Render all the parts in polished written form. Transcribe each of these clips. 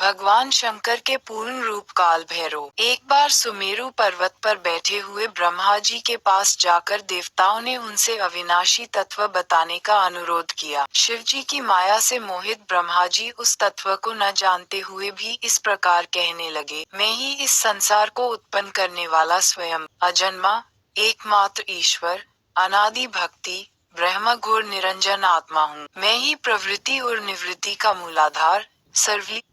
भगवान शंकर के पूर्ण रूप काल भैरव एक बार सुमेरु पर्वत पर बैठे हुए ब्रह्मा जी के पास जाकर देवताओं ने उनसे अविनाशी तत्व बताने का अनुरोध किया। शिव जी की माया से मोहित ब्रह्मा जी उस तत्व को न जानते हुए भी इस प्रकार कहने लगे, मैं ही इस संसार को उत्पन्न करने वाला स्वयं अजन्मा एकमात्र ईश्वर अनादि भक्ति ब्रह्म घोर निरंजन आत्मा हूँ। मैं ही प्रवृत्ति और निवृत्ति का मूलाधार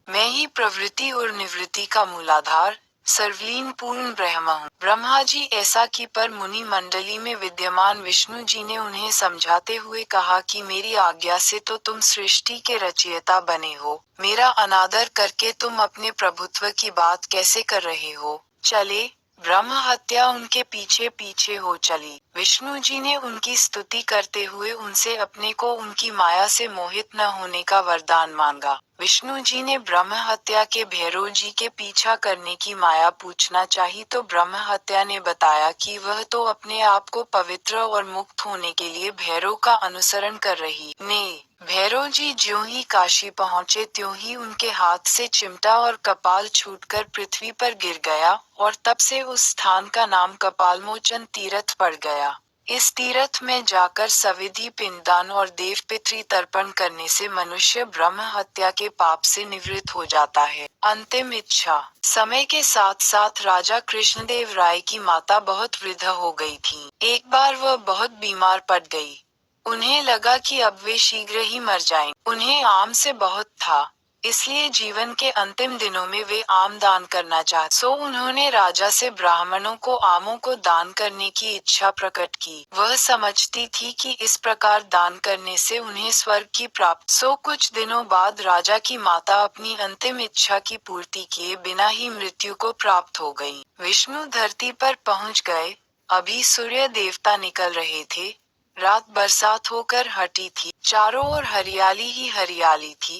मैं ही प्रवृत्ति और निवृत्ति का मूलाधार सर्वलीन पूर्ण ब्रह्म हूँ। ब्रह्मा जी ऐसा की पर मुनि मंडली में विद्यमान विष्णु जी ने उन्हें समझाते हुए कहा कि मेरी आज्ञा से तो तुम सृष्टि के रचयिता बने हो, मेरा अनादर करके तुम अपने प्रभुत्व की बात कैसे कर रहे हो। चले ब्रह्म हत्या उनके पीछे पीछे हो चली। विष्णु जी ने उनकी स्तुति करते हुए उनसे अपने को उनकी माया से मोहित न होने का वरदान मांगा। विष्णु जी ने ब्रह्म हत्या के भैरव जी के पीछा करने की माया पूछना चाही तो ब्रह्म हत्या ने बताया कि वह तो अपने आप को पवित्र और मुक्त होने के लिए भैरव का अनुसरण कर रही ने। भैरव जी ज्यों ही काशी पहुँचे त्यों ही उनके हाथ से चिमटा और कपाल छूटकर पृथ्वी पर गिर गया और तब से उस स्थान का नाम कपालमोचन तीर्थ पड़ गया। इस तीर्थ में जाकर सविधि पिंडदान और देव पितृ तर्पण करने से मनुष्य ब्रह्म हत्या के पाप से निवृत्त हो जाता है। अंतिम इच्छा। समय के साथ साथ राजा कृष्णदेव राय की माता बहुत वृद्ध हो गई थी। एक बार वह बहुत बीमार पड़ गई। उन्हें लगा कि अब वे शीघ्र ही मर जाएं। उन्हें आम से बहुत था, इसलिए जीवन के अंतिम दिनों में वे आम दान करना चाहते। सो उन्होंने राजा से ब्राह्मणों को आमों को दान करने की इच्छा प्रकट की। वह समझती थी कि इस प्रकार दान करने से उन्हें स्वर्ग की प्राप्ति। सो कुछ दिनों बाद राजा की माता अपनी अंतिम इच्छा की पूर्ति किए बिना ही मृत्यु को प्राप्त हो गयी। विष्णु धरती पर पहुँच गए। अभी सूर्य देवता निकल रहे थे। रात बरसात होकर हटी थी। चारों ओर हरियाली ही हरियाली थी।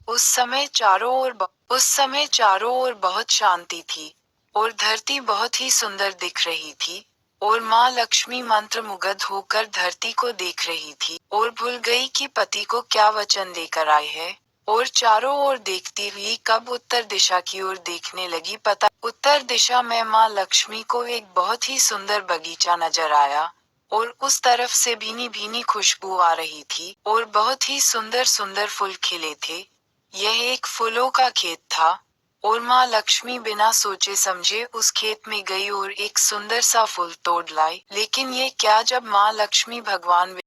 उस समय चारों ओर बहुत शांति थी और धरती बहुत ही सुंदर दिख रही थी और माँ लक्ष्मी मंत्र मुग्ध होकर धरती को देख रही थी और भूल गई कि पति को क्या वचन देकर आए है और चारों ओर देखती हुई कब उत्तर दिशा की ओर देखने लगी। पता उत्तर दिशा में माँ लक्ष्मी को एक बहुत ही सुंदर बगीचा नजर आया और उस तरफ से भीनी भीनी खुशबू आ रही थी और बहुत ही सुंदर सुंदर फूल खिले थे। यह एक फूलों का खेत था और माँ लक्ष्मी बिना सोचे समझे उस खेत में गई और एक सुंदर सा फूल तोड़ लाई। लेकिन ये क्या, जब माँ लक्ष्मी भगवान